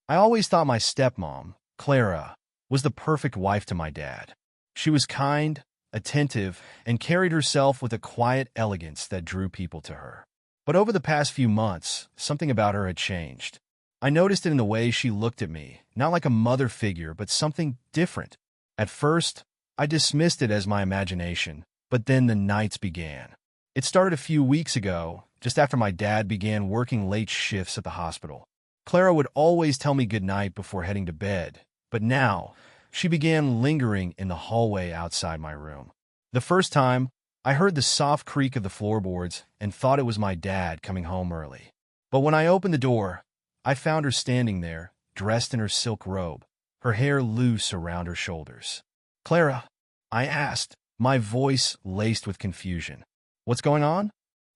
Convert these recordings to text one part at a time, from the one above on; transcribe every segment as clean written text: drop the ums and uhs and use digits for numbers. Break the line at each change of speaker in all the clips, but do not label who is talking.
I always thought my stepmom, Clara, was the perfect wife to my dad. She was kind, attentive, and carried herself with a quiet elegance that drew people to her. But over the past few months, something about her had changed. I noticed it in the way she looked at me, not like a mother figure, but something different. At first, I dismissed it as my imagination, but then the nights began. It started a few weeks ago, just after my dad began working late shifts at the hospital. Clara would always tell me goodnight before heading to bed, but now, she began lingering in the hallway outside my room. The first time, I heard the soft creak of the floorboards and thought it was my dad coming home early. But when I opened the door, I found her standing there, dressed in her silk robe, her hair loose around her shoulders. "Clara," I asked, my voice laced with confusion. "What's going on?"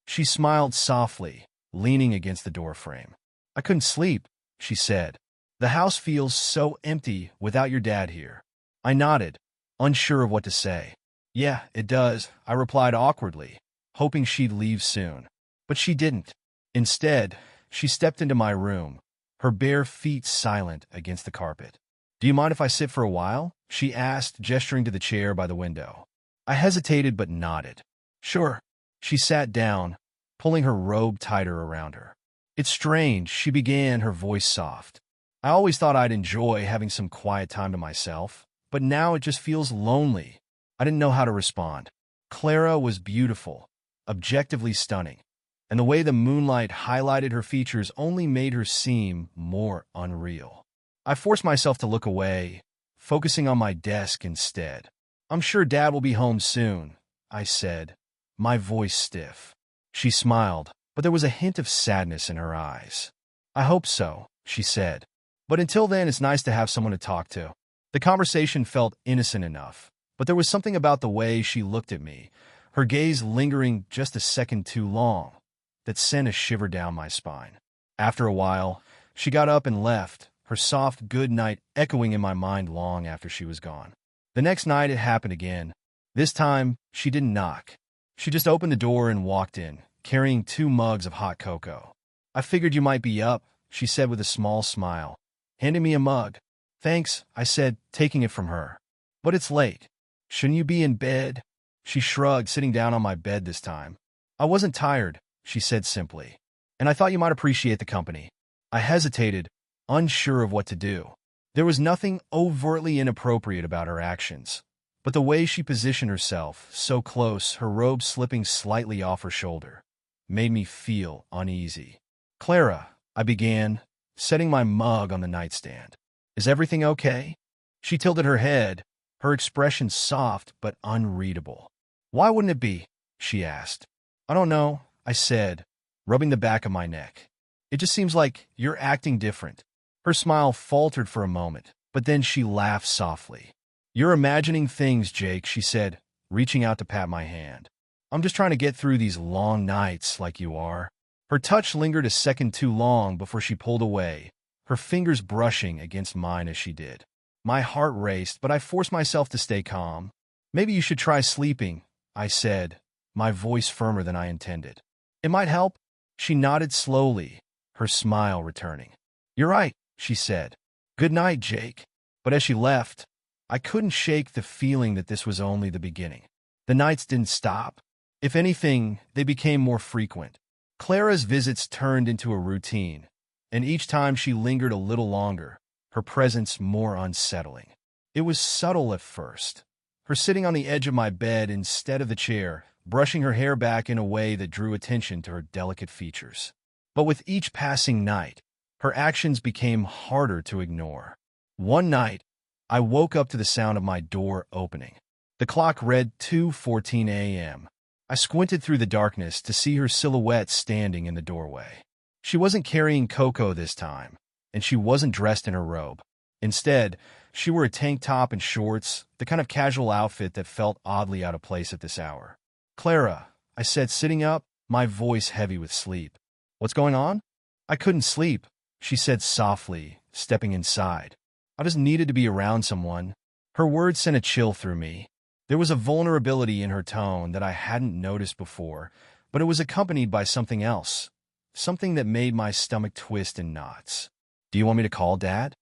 She smiled softly, leaning against the doorframe. "I couldn't sleep," she said. "The house feels so empty without your dad here." I nodded, unsure of what to say. "Yeah, it does," I replied awkwardly, hoping she'd leave soon. But she didn't. Instead, she stepped into my room, her bare feet silent against the carpet. "Do you mind if I sit for a while?" she asked, gesturing to the chair by the window. I hesitated but nodded. "Sure." She sat down, pulling her robe tighter around her. "It's strange," she began, her voice soft. "I always thought I'd enjoy having some quiet time to myself, but now it just feels lonely." I didn't know how to respond. Clara was beautiful, objectively stunning, and the way the moonlight highlighted her features only made her seem more unreal. I forced myself to look away, focusing on my desk instead. "I'm sure Dad will be home soon," I said, my voice stiff. She smiled, but there was a hint of sadness in her eyes. "I hope so," she said. "But until then, it's nice to have someone to talk to." The conversation felt innocent enough, but there was something about the way she looked at me, her gaze lingering just a second too long, that sent a shiver down my spine. After a while, she got up and left, her soft good night echoing in my mind long after she was gone. The next night it happened again. This time, she didn't knock. She just opened the door and walked in, carrying 2 mugs of hot cocoa. "I figured you might be up," she said with a small smile, handing me a mug. "Thanks," I said, taking it from her. "But it's late. Shouldn't you be in bed?" She shrugged, sitting down on my bed this time. "I wasn't tired," she said simply, "and I thought you might appreciate the company." I hesitated, unsure of what to do. There was nothing overtly inappropriate about her actions, but the way she positioned herself, so close, her robe slipping slightly off her shoulder, made me feel uneasy. "Clara," I began, setting my mug on the nightstand. "Is everything okay?" She tilted her head, her expression soft but unreadable. "Why wouldn't it be?" she asked. "I don't know," I said, rubbing the back of my neck. "It just seems like you're acting different." Her smile faltered for a moment, but then she laughed softly. "You're imagining things, Jake," she said, reaching out to pat my hand. "I'm just trying to get through these long nights like you are." Her touch lingered a second too long before she pulled away, her fingers brushing against mine as she did. My heart raced, but I forced myself to stay calm. "Maybe you should try sleeping," I said, my voice firmer than I intended. "It might help." She nodded slowly, her smile returning. "You're right," she said. "Good night, Jake." But as she left, I couldn't shake the feeling that this was only the beginning. The nights didn't stop. If anything, they became more frequent. Clara's visits turned into a routine, and each time she lingered a little longer, her presence more unsettling. It was subtle at first, her sitting on the edge of my bed instead of the chair, brushing her hair back in a way that drew attention to her delicate features. But with each passing night, her actions became harder to ignore. One night, I woke up to the sound of my door opening. The clock read 2:14 a.m. I squinted through the darkness to see her silhouette standing in the doorway. She wasn't carrying cocoa this time, and she wasn't dressed in her robe. Instead, she wore a tank top and shorts, the kind of casual outfit that felt oddly out of place at this hour. "Clara," I said, sitting up, my voice heavy with sleep. "What's going on?" "I couldn't sleep," she said softly, stepping inside. "I just needed to be around someone." Her words sent a chill through me. There was a vulnerability in her tone that I hadn't noticed before, but it was accompanied by something else, something that made my stomach twist in knots. Do you want me to call Dad?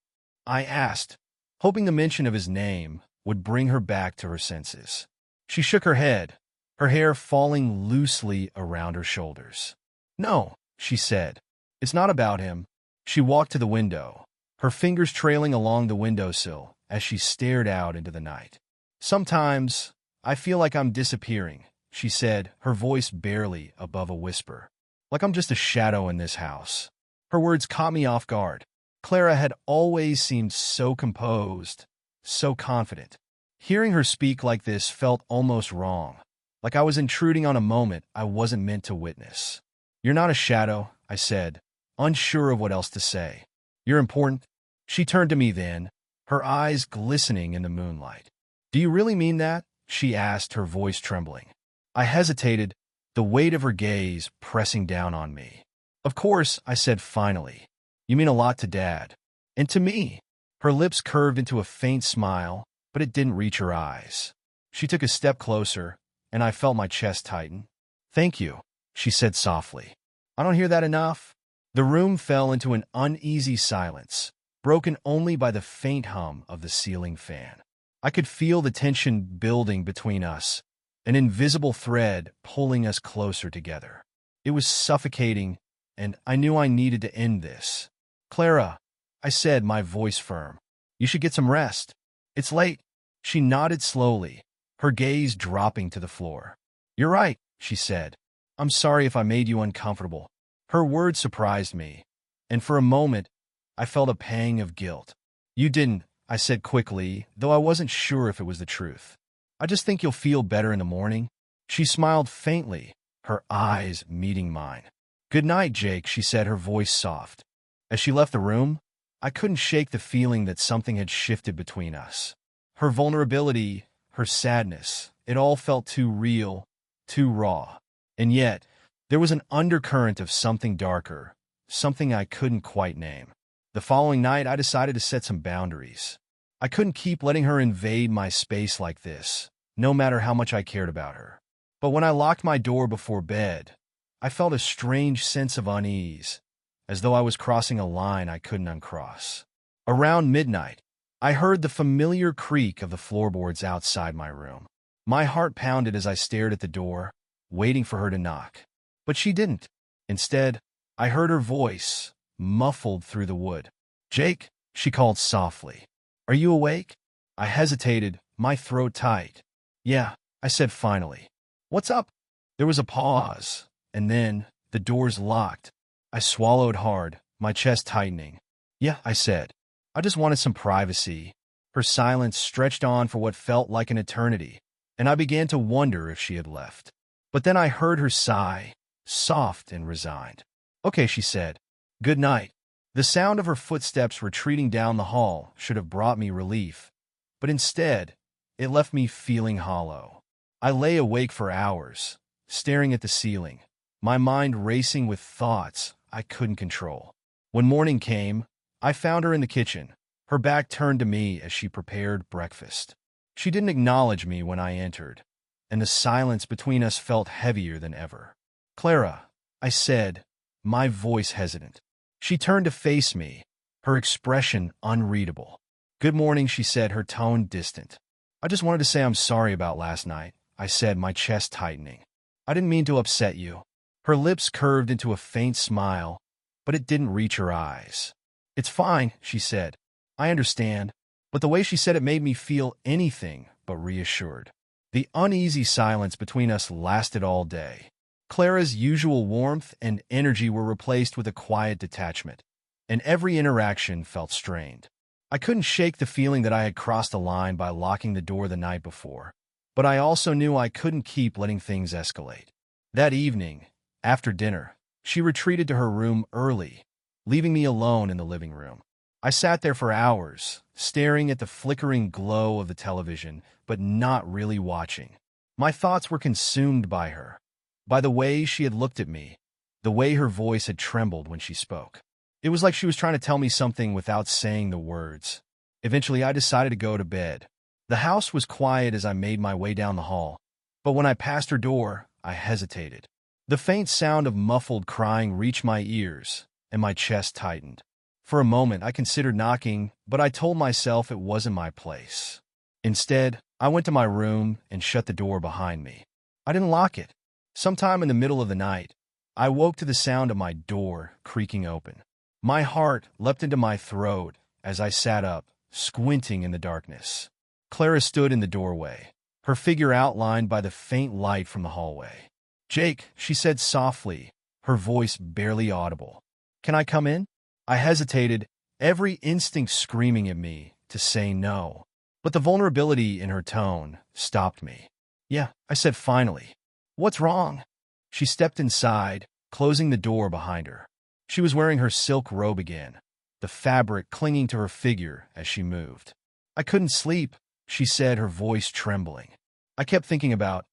I asked, hoping the mention of his name would bring her back to her senses. She shook her head, her hair falling loosely around her shoulders. No, she said. It's not about him. She walked to the window, her fingers trailing along the windowsill as she stared out into the night. Sometimes I feel like I'm disappearing, she said, her voice barely above a whisper. Like I'm just a shadow in this house. Her words caught me off guard. Clara had always seemed so composed, so confident. Hearing her speak like this felt almost wrong, like I was intruding on a moment I wasn't meant to witness. You're not a shadow, I said, unsure of what else to say. You're important. She turned to me then, her eyes glistening in the moonlight. Do you really mean that? She asked, her voice trembling. I hesitated, the weight of her gaze pressing down on me. Of course, I said finally. You mean a lot to Dad. And to me. Her lips curved into a faint smile, but it didn't reach her eyes. She took a step closer, and I felt my chest tighten. Thank you, she said softly. I don't hear that enough. The room fell into an uneasy silence, broken only by the faint hum of the ceiling fan. I could feel the tension building between us, an invisible thread pulling us closer together. It was suffocating, and I knew I needed to end this. Clara, I said, my voice firm. You should get some rest. It's late. She nodded slowly, her gaze dropping to the floor. You're right, she said. I'm sorry if I made you uncomfortable. Her words surprised me, and for a moment, I felt a pang of guilt. You didn't, I said quickly, though I wasn't sure if it was the truth. I just think you'll feel better in the morning. She smiled faintly, her eyes meeting mine. Good night, Jake, she said, her voice soft. As she left the room, I couldn't shake the feeling that something had shifted between us. Her vulnerability, her sadness, it all felt too real, too raw. And yet, there was an undercurrent of something darker, something I couldn't quite name. The following night, I decided to set some boundaries. I couldn't keep letting her invade my space like this, no matter how much I cared about her. But when I locked my door before bed, I felt a strange sense of unease, as though I was crossing a line I couldn't uncross. Around midnight, I heard the familiar creak of the floorboards outside my room. My heart pounded as I stared at the door, waiting for her to knock. But she didn't. Instead, I heard her voice, muffled through the wood. Jake, she called softly. Are you awake? I hesitated, my throat tight. Yeah, I said finally. What's up? There was a pause, and then the doors locked. I swallowed hard, my chest tightening. Yeah, I said. I just wanted some privacy. Her silence stretched on for what felt like an eternity, and I began to wonder if she had left. But then I heard her sigh, soft and resigned. Okay, she said. Good night. The sound of her footsteps retreating down the hall should have brought me relief, but instead, it left me feeling hollow. I lay awake for hours, staring at the ceiling, my mind racing with thoughts I couldn't control. When morning came, I found her in the kitchen, her back turned to me as she prepared breakfast. She didn't acknowledge me when I entered, and the silence between us felt heavier than ever. Clara, I said, my voice hesitant. She turned to face me, her expression unreadable. Good morning, she said, her tone distant. I just wanted to say I'm sorry about last night, I said, my chest tightening. I didn't mean to upset you. Her lips curved into a faint smile, but it didn't reach her eyes. It's fine, she said. I understand, but the way she said it made me feel anything but reassured. The uneasy silence between us lasted all day. Clara's usual warmth and energy were replaced with a quiet detachment, and every interaction felt strained. I couldn't shake the feeling that I had crossed a line by locking the door the night before, but I also knew I couldn't keep letting things escalate. That evening, after dinner, she retreated to her room early, leaving me alone in the living room. I sat there for hours, staring at the flickering glow of the television, but not really watching. My thoughts were consumed by her, by the way she had looked at me, the way her voice had trembled when she spoke. It was like she was trying to tell me something without saying the words. Eventually, I decided to go to bed. The house was quiet as I made my way down the hall, but when I passed her door, I hesitated. The faint sound of muffled crying reached my ears, and my chest tightened. For a moment, I considered knocking, but I told myself it wasn't my place. Instead, I went to my room and shut the door behind me. I didn't lock it. Sometime in the middle of the night, I woke to the sound of my door creaking open. My heart leapt into my throat as I sat up, squinting in the darkness. Clara stood in the doorway, her figure outlined by the faint light from the hallway. "Jake," she said softly, her voice barely audible. "Can I come in?" I hesitated, every instinct screaming at me to say no. But the vulnerability in her tone stopped me. "Yeah," I said finally. "What's wrong?" She stepped inside, closing the door behind her. She was wearing her silk robe again, the fabric clinging to her figure as she moved. "I couldn't sleep," she said, her voice trembling. "I kept thinking about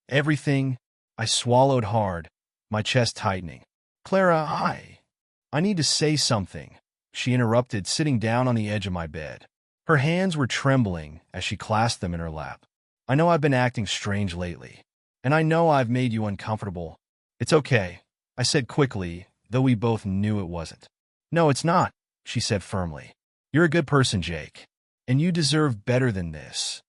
everything." I swallowed hard, my chest tightening. "Clara, I need to say something," she interrupted, sitting down on the edge of my bed. Her hands were trembling as she clasped them in her lap. "I know I've been acting strange lately, and I know I've made you uncomfortable." "It's okay," I said quickly, though we both knew it wasn't. "No, it's not," she said firmly. "You're a good person, Jake, and you deserve better than this.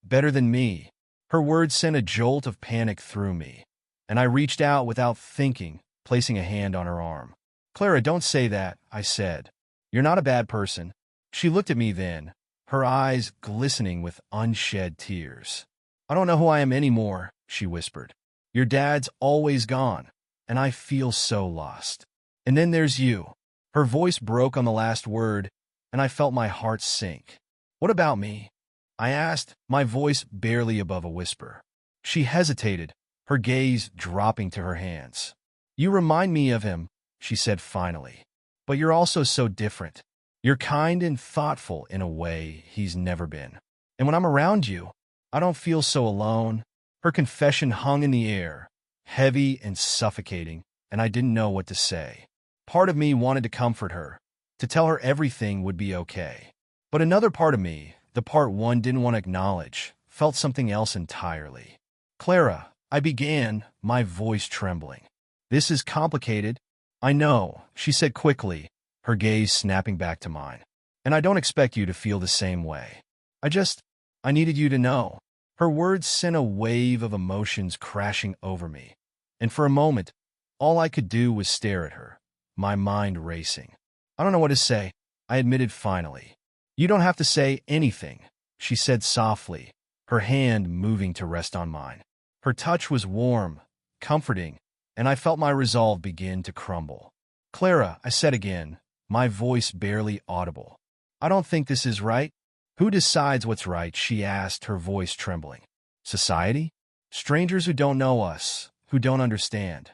Better than me." Her words sent a jolt of panic through me, and I reached out without thinking, placing a hand on her arm. "Clara, don't say that," I said. "You're not a bad person." She looked at me then, her eyes glistening with unshed tears. "I don't know who I am anymore," she whispered. "Your dad's always gone, and I feel so lost. And then there's you." Her voice broke on the last word, and I felt my heart sink. "What about me?" I asked, my voice barely above a whisper. She hesitated, her gaze dropping to her hands. "You remind me of him," she said finally. "But you're also so different. You're kind and thoughtful in a way he's never been. And when I'm around you, I don't feel so alone." Her confession hung in the air, heavy and suffocating, and I didn't know what to say. Part of me wanted to comfort her, to tell her everything would be okay. But another part of me, the part one didn't want to acknowledge, felt something else entirely. "Clara," I began, my voice trembling. "This is complicated." "I know," she said quickly, her gaze snapping back to mine. "And I don't expect you to feel the same way. I needed you to know." Her words sent a wave of emotions crashing over me, and for a moment, all I could do was stare at her, my mind racing. "I don't know what to say," I admitted finally. "You don't have to say anything," she said softly, her hand moving to rest on mine. Her touch was warm, comforting, and I felt my resolve begin to crumble. "Clara," I said again, my voice barely audible. "I don't think this is right." "Who decides what's right?" she asked, her voice trembling. "Society? Strangers who don't know us, who don't understand."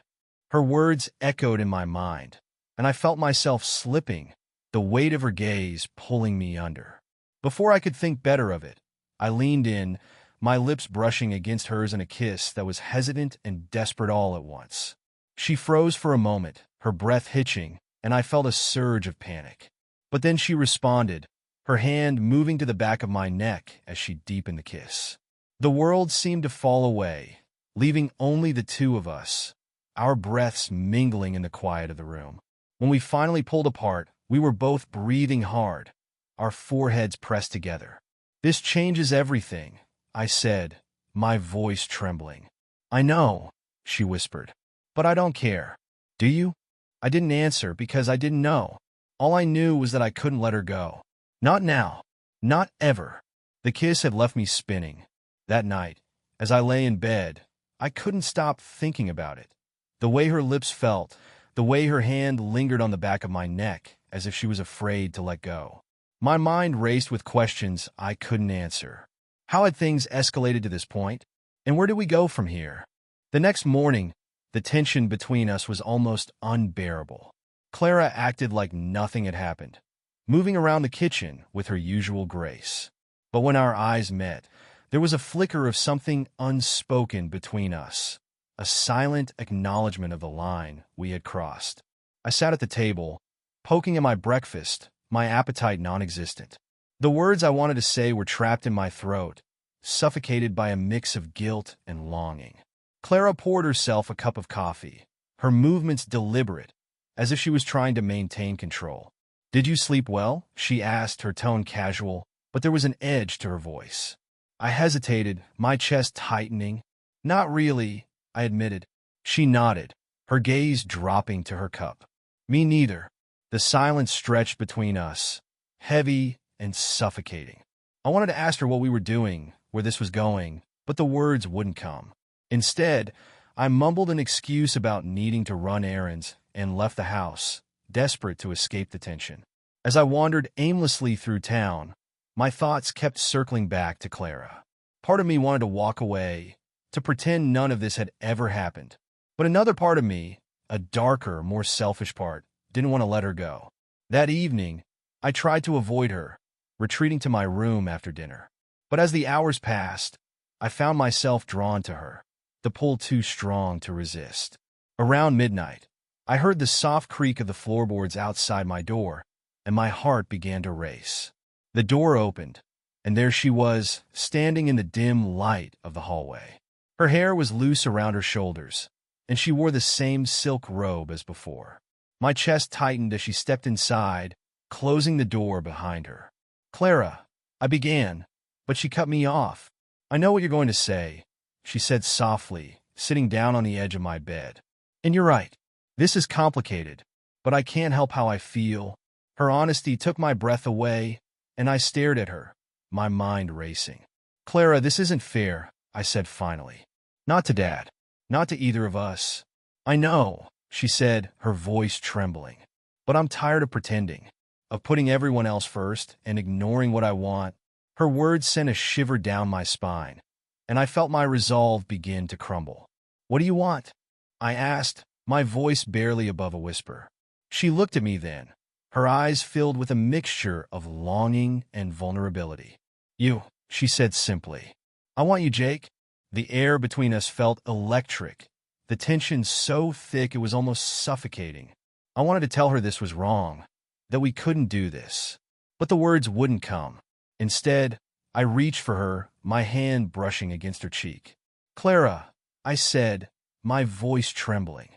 Her words echoed in my mind, and I felt myself slipping, the weight of her gaze pulling me under. Before I could think better of it, I leaned in, my lips brushing against hers in a kiss that was hesitant and desperate all at once. She froze for a moment, her breath hitching, and I felt a surge of panic. But then she responded, her hand moving to the back of my neck as she deepened the kiss. The world seemed to fall away, leaving only the two of us, our breaths mingling in the quiet of the room. When we finally pulled apart, we were both breathing hard, our foreheads pressed together. "This changes everything," I said, my voice trembling. "I know," she whispered, "but I don't care." "Do you?" I didn't answer because I didn't know. All I knew was that I couldn't let her go. Not now. Not ever. The kiss had left me spinning. That night, as I lay in bed, I couldn't stop thinking about it. The way her lips felt, the way her hand lingered on the back of my neck, as if she was afraid to let go. My mind raced with questions I couldn't answer. How had things escalated to this point? And where did we go from here? The next morning, the tension between us was almost unbearable. Clara acted like nothing had happened, moving around the kitchen with her usual grace. But when our eyes met, there was a flicker of something unspoken between us, a silent acknowledgement of the line we had crossed. I sat at the table, poking at my breakfast, my appetite non-existent. The words I wanted to say were trapped in my throat, suffocated by a mix of guilt and longing. Clara poured herself a cup of coffee, her movements deliberate, as if she was trying to maintain control. "Did you sleep well?" she asked, her tone casual, but there was an edge to her voice. I hesitated, my chest tightening. "Not really," I admitted. She nodded, her gaze dropping to her cup. "Me neither." The silence stretched between us, heavy and suffocating. I wanted to ask her what we were doing, where this was going, but the words wouldn't come. Instead, I mumbled an excuse about needing to run errands and left the house, desperate to escape the tension. As I wandered aimlessly through town, my thoughts kept circling back to Clara. Part of me wanted to walk away, to pretend none of this had ever happened. But another part of me, a darker, more selfish part, didn't want to let her go. That evening, I tried to avoid her, retreating to my room after dinner. But as the hours passed, I found myself drawn to her, the pull too strong to resist. Around midnight, I heard the soft creak of the floorboards outside my door, and my heart began to race. The door opened, and there she was, standing in the dim light of the hallway. Her hair was loose around her shoulders, and she wore the same silk robe as before. My chest tightened as she stepped inside, closing the door behind her. "Clara," I began, but she cut me off. "I know what you're going to say," she said softly, sitting down on the edge of my bed. "And you're right. This is complicated, but I can't help how I feel." Her honesty took my breath away, and I stared at her, my mind racing. "Clara, this isn't fair," I said finally. "Not to Dad. Not to either of us." "I know," she said, her voice trembling. "But I'm tired of pretending, of putting everyone else first and ignoring what I want." Her words sent a shiver down my spine, and I felt my resolve begin to crumble. "What do you want?" I asked, my voice barely above a whisper. She looked at me then, her eyes filled with a mixture of longing and vulnerability. "You," she said simply. "I want you, Jake." The air between us felt electric, the tension so thick it was almost suffocating. I wanted to tell her this was wrong, that we couldn't do this. But the words wouldn't come. Instead, I reached for her, my hand brushing against her cheek. "Clara," I said, my voice trembling.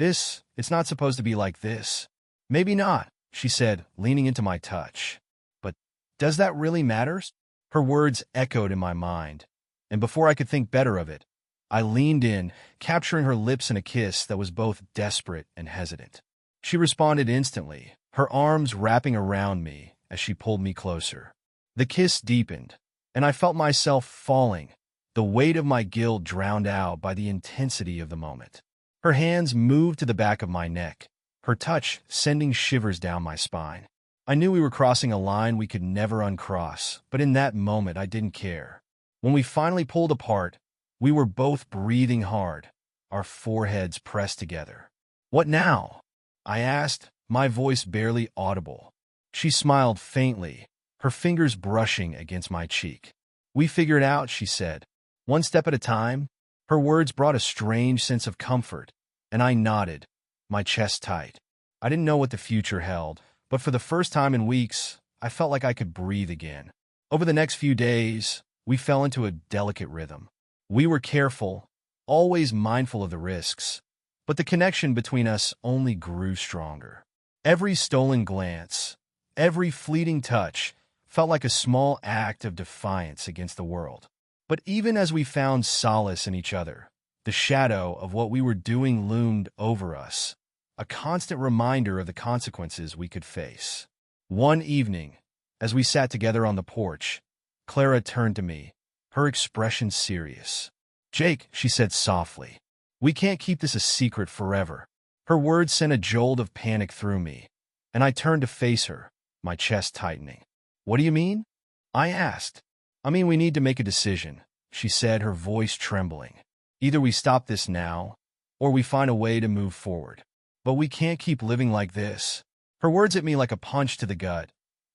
It's not supposed to be like this." "Maybe not," she said, leaning into my touch. "But does that really matter?" Her words echoed in my mind, and before I could think better of it, I leaned in, capturing her lips in a kiss that was both desperate and hesitant. She responded instantly, her arms wrapping around me as she pulled me closer. The kiss deepened, and I felt myself falling, the weight of my guilt drowned out by the intensity of the moment. Her hands moved to the back of my neck, her touch sending shivers down my spine. I knew we were crossing a line we could never uncross, but in that moment I didn't care. When we finally pulled apart, we were both breathing hard, our foreheads pressed together. "What now?" I asked, my voice barely audible. She smiled faintly, her fingers brushing against my cheek. "We figure it out," she said. "One step at a time." Her words brought a strange sense of comfort, and I nodded, my chest tight. I didn't know what the future held, but for the first time in weeks, I felt like I could breathe again. Over the next few days, we fell into a delicate rhythm. We were careful, always mindful of the risks, but the connection between us only grew stronger. Every stolen glance, every fleeting touch, felt like a small act of defiance against the world. But even as we found solace in each other, the shadow of what we were doing loomed over us, a constant reminder of the consequences we could face. One evening, as we sat together on the porch, Clara turned to me, her expression serious. "Jake," she said softly, "we can't keep this a secret forever." Her words sent a jolt of panic through me, and I turned to face her, my chest tightening. "What do you mean?" I asked. "I mean, we need to make a decision," she said, her voice trembling. "Either we stop this now, or we find a way to move forward. But we can't keep living like this." Her words hit me like a punch to the gut,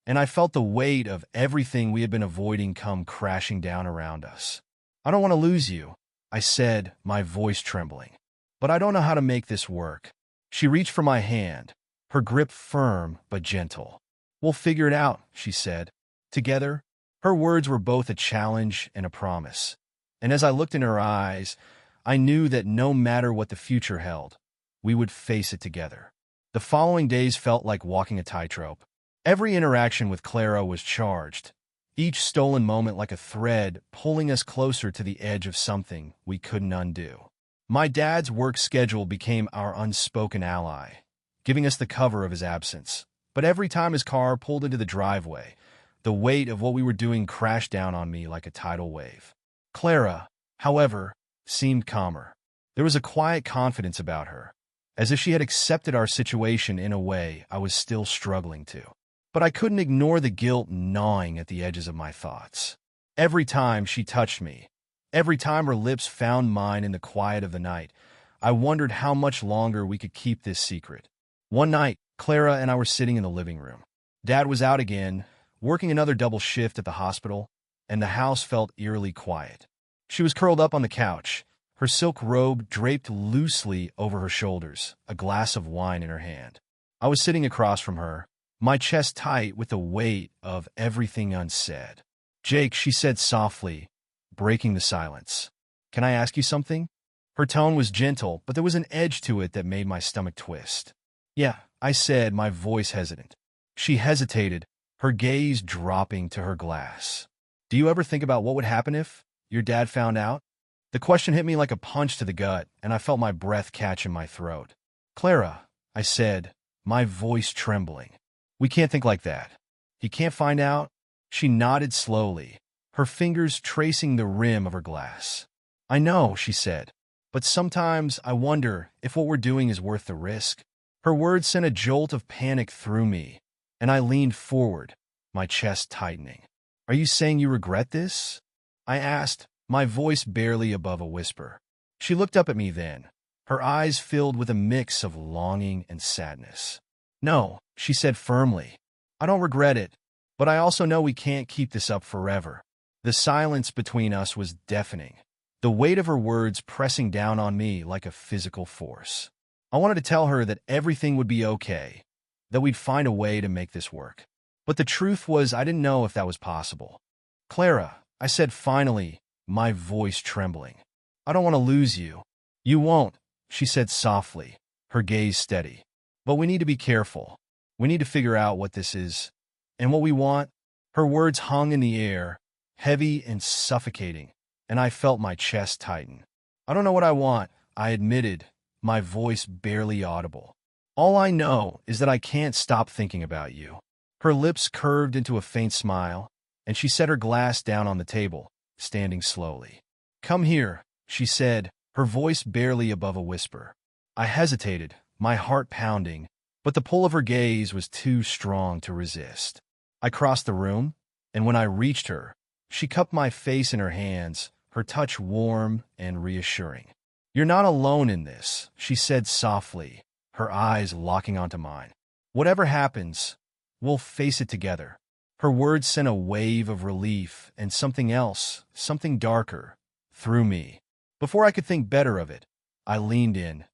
and I felt the weight of everything we had been avoiding come crashing down around us. "I don't want to lose you," I said, my voice trembling. "But I don't know how to make this work." She reached for my hand, her grip firm but gentle. "We'll figure it out," she said. "Together." Her words were both a challenge and a promise, and as I looked in her eyes, I knew that no matter what the future held, we would face it together. The following days felt like walking a tightrope. Every interaction with Clara was charged, each stolen moment like a thread pulling us closer to the edge of something we couldn't undo. My dad's work schedule became our unspoken ally, giving us the cover of his absence. But every time his car pulled into the driveway, the weight of what we were doing crashed down on me like a tidal wave. Clara, however, seemed calmer. There was a quiet confidence about her, as if she had accepted our situation in a way I was still struggling to. But I couldn't ignore the guilt gnawing at the edges of my thoughts. Every time she touched me, every time her lips found mine in the quiet of the night, I wondered how much longer we could keep this secret. One night, Clara and I were sitting in the living room. Dad was out again, working another double shift at the hospital, and the house felt eerily quiet. She was curled up on the couch, her silk robe draped loosely over her shoulders, a glass of wine in her hand. I was sitting across from her, my chest tight with the weight of everything unsaid. "Jake," she said softly, breaking the silence. "Can I ask you something?" Her tone was gentle, but there was an edge to it that made my stomach twist. "Yeah," I said, my voice hesitant. She hesitated, her gaze dropping to her glass. "Do you ever think about what would happen if your dad found out?" The question hit me like a punch to the gut, and I felt my breath catch in my throat. "Clara," I said, my voice trembling. "We can't think like that. He can't find out." She nodded slowly, her fingers tracing the rim of her glass. "I know," she said, "but sometimes I wonder if what we're doing is worth the risk." Her words sent a jolt of panic through me, and I leaned forward, my chest tightening. "Are you saying you regret this?" I asked, my voice barely above a whisper. She looked up at me then, her eyes filled with a mix of longing and sadness. "No," she said firmly. "I don't regret it, but I also know we can't keep this up forever." The silence between us was deafening, the weight of her words pressing down on me like a physical force. I wanted to tell her that everything would be okay, that we'd find a way to make this work. But the truth was I didn't know if that was possible. "Clara," I said finally, my voice trembling. "I don't want to lose you." "You won't," she said softly, her gaze steady. "But we need to be careful. We need to figure out what this is and what we want." Her words hung in the air, heavy and suffocating, and I felt my chest tighten. "I don't know what I want," I admitted, my voice barely audible. "All I know is that I can't stop thinking about you." Her lips curved into a faint smile, and she set her glass down on the table, standing slowly. "Come here," she said, her voice barely above a whisper. I hesitated, my heart pounding, but the pull of her gaze was too strong to resist. I crossed the room, and when I reached her, she cupped my face in her hands, her touch warm and reassuring. "You're not alone in this," she said softly, her eyes locking onto mine. "Whatever happens, we'll face it together." Her words sent a wave of relief and something else, something darker, through me. Before I could think better of it, I leaned in,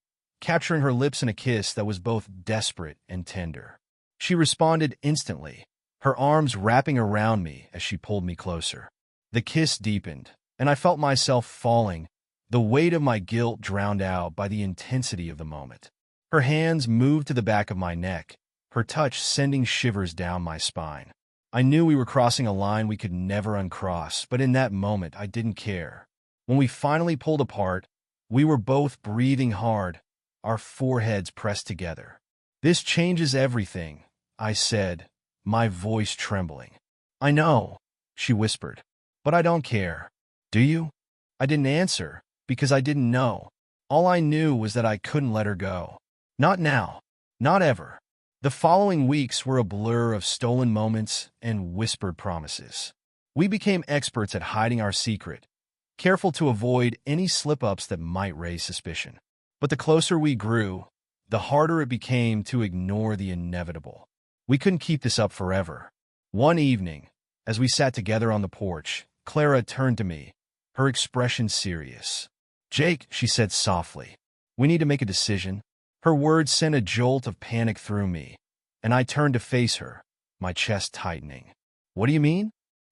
capturing her lips in a kiss that was both desperate and tender. She responded instantly, her arms wrapping around me as she pulled me closer. The kiss deepened, and I felt myself falling, the weight of my guilt drowned out by the intensity of the moment. Her hands moved to the back of my neck, her touch sending shivers down my spine. I knew we were crossing a line we could never uncross, but in that moment I didn't care. When we finally pulled apart, we were both breathing hard, our foreheads pressed together. "This changes everything," I said, my voice trembling. "I know," she whispered, "but I don't care." "Do you?" I didn't answer, because I didn't know. All I knew was that I couldn't let her go. Not now. Not ever. The following weeks were a blur of stolen moments and whispered promises. We became experts at hiding our secret, careful to avoid any slip-ups that might raise suspicion. But the closer we grew, the harder it became to ignore the inevitable. We couldn't keep this up forever. One evening, as we sat together on the porch, Clara turned to me, her expression serious. "Jake," she said softly, "we need to make a decision." Her words sent a jolt of panic through me, and I turned to face her, my chest tightening. "What do you mean?"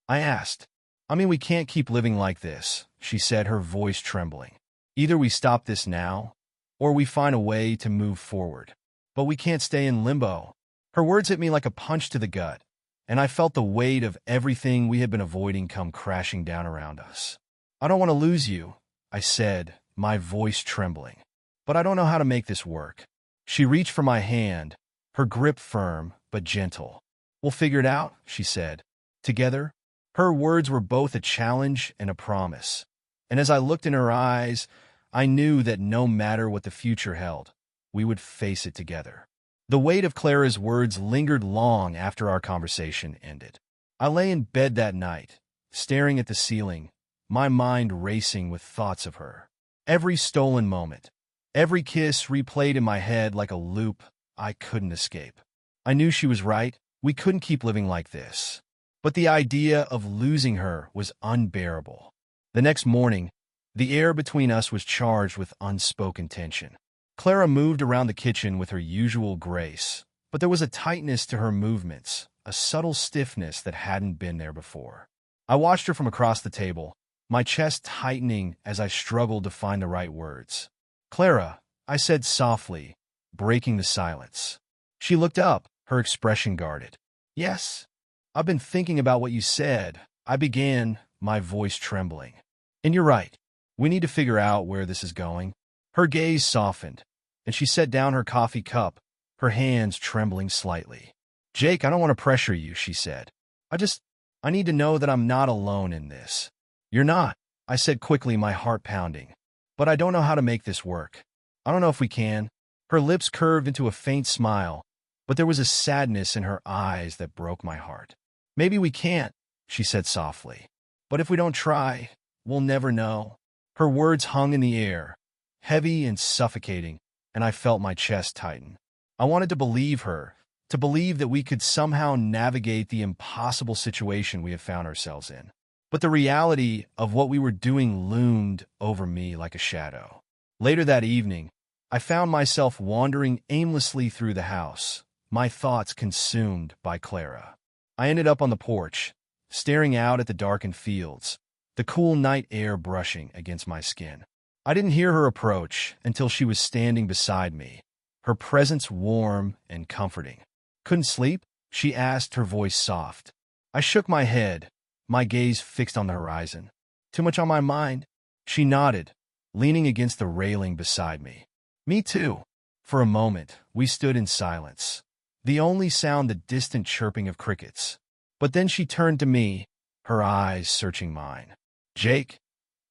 I asked. "I mean, we can't keep living like this," she said, her voice trembling. "Either we stop this now, or we find a way to move forward. But we can't stay in limbo." Her words hit me like a punch to the gut, and I felt the weight of everything we had been avoiding come crashing down around us. "I don't want to lose you," I said, my voice trembling. "But I don't know how to make this work." She reached for my hand, her grip firm but gentle. "We'll figure it out," she said. "Together." Her words were both a challenge and a promise. And as I looked in her eyes, I knew that no matter what the future held, we would face it together. The weight of Clara's words lingered long after our conversation ended. I lay in bed that night, staring at the ceiling, my mind racing with thoughts of her. Every stolen moment, every kiss replayed in my head like a loop I couldn't escape. I knew she was right. We couldn't keep living like this. But the idea of losing her was unbearable. The next morning, the air between us was charged with unspoken tension. Clara moved around the kitchen with her usual grace, but there was a tightness to her movements, a subtle stiffness that hadn't been there before. I watched her from across the table, my chest tightening as I struggled to find the right words. "Clara," I said softly, breaking the silence. She looked up, her expression guarded. "Yes, I've been thinking about what you said," I began, my voice trembling. "And you're right. We need to figure out where this is going." Her gaze softened, and she set down her coffee cup, her hands trembling slightly. "Jake, I don't want to pressure you," she said. I need to know that I'm not alone in this." "You're not," I said quickly, my heart pounding. "But I don't know how to make this work. I don't know if we can." Her lips curved into a faint smile, but there was a sadness in her eyes that broke my heart. "Maybe we can't," she said softly. "But if we don't try, we'll never know." Her words hung in the air, heavy and suffocating, and I felt my chest tighten. I wanted to believe her, to believe that we could somehow navigate the impossible situation we had found ourselves in. But the reality of what we were doing loomed over me like a shadow. Later that evening, I found myself wandering aimlessly through the house, my thoughts consumed by Clara. I ended up on the porch, staring out at the darkened fields, the cool night air brushing against my skin. I didn't hear her approach until she was standing beside me, her presence warm and comforting. "Couldn't sleep?" she asked, her voice soft. I shook my head, my gaze fixed on the horizon. "Too much on my mind?" She nodded, leaning against the railing beside me. "Me too." For a moment, we stood in silence, the only sound the distant chirping of crickets. But then she turned to me, her eyes searching mine. "Jake,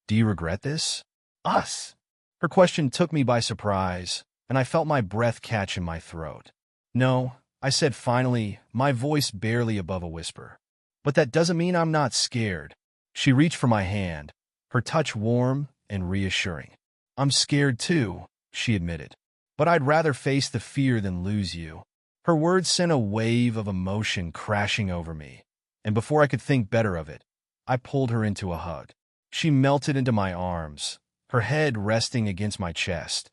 do you regret this?" "Us?" Her question took me by surprise, and I felt my breath catch in my throat. "No," I said finally, my voice barely above a whisper. "But that doesn't mean I'm not scared." She reached for my hand, her touch warm and reassuring. "I'm scared too," she admitted. "But I'd rather face the fear than lose you." Her words sent a wave of emotion crashing over me, and before I could think better of it, I pulled her into a hug. She melted into my arms, her head resting against my chest,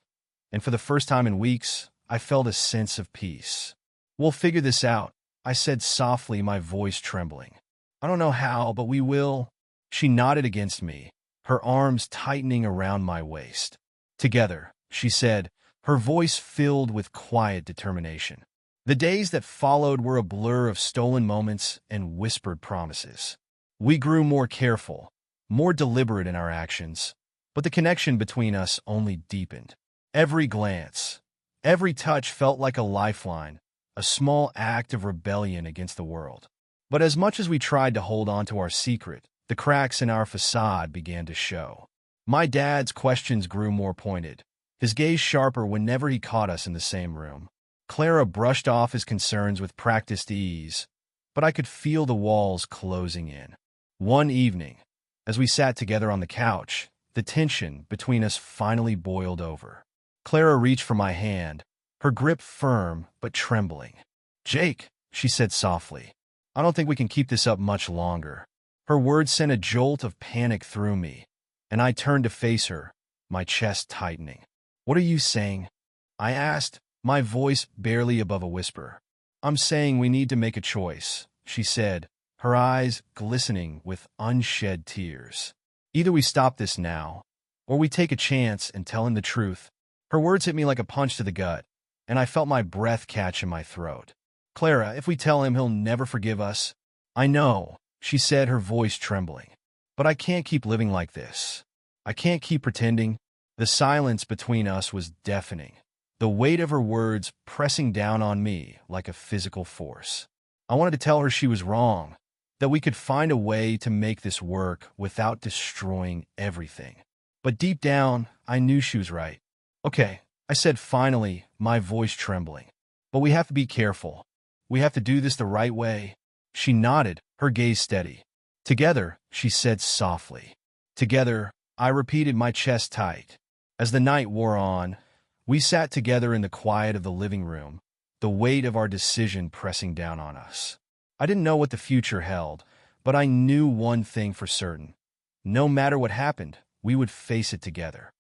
and for the first time in weeks, I felt a sense of peace. "We'll figure this out," I said softly, my voice trembling. "I don't know how, but we will." She nodded against me, her arms tightening around my waist. "Together," she said, her voice filled with quiet determination. The days that followed were a blur of stolen moments and whispered promises. We grew more careful, more deliberate in our actions, but the connection between us only deepened. Every glance, every touch felt like a lifeline, a small act of rebellion against the world. But as much as we tried to hold on to our secret, the cracks in our facade began to show. My dad's questions grew more pointed, his gaze sharper whenever he caught us in the same room. Clara brushed off his concerns with practiced ease, but I could feel the walls closing in. One evening, as we sat together on the couch, the tension between us finally boiled over. Clara reached for my hand, her grip firm but trembling. "Jake," she said softly, "I don't think we can keep this up much longer." Her words sent a jolt of panic through me, and I turned to face her, my chest tightening. "What are you saying?" I asked, my voice barely above a whisper. "I'm saying we need to make a choice," she said, her eyes glistening with unshed tears. "Either we stop this now, or we take a chance and tell him the truth." Her words hit me like a punch to the gut, and I felt my breath catch in my throat. Clara, if we tell him, he'll never forgive us. I know, she said, her voice trembling. But I can't keep living like this. I can't keep pretending. The silence between us was deafening, the weight of her words pressing down on me like a physical force. I wanted to tell her she was wrong, that we could find a way to make this work without destroying everything. But deep down, I knew she was right. Okay, I said finally, my voice trembling. But we have to be careful. We have to do this the right way. She nodded, her gaze steady. Together, she said softly. Together, I repeated, my chest tight. As the night wore on, we sat together in the quiet of the living room, the weight of our decision pressing down on us. I didn't know what the future held, but I knew one thing for certain. No matter what happened, we would face it together.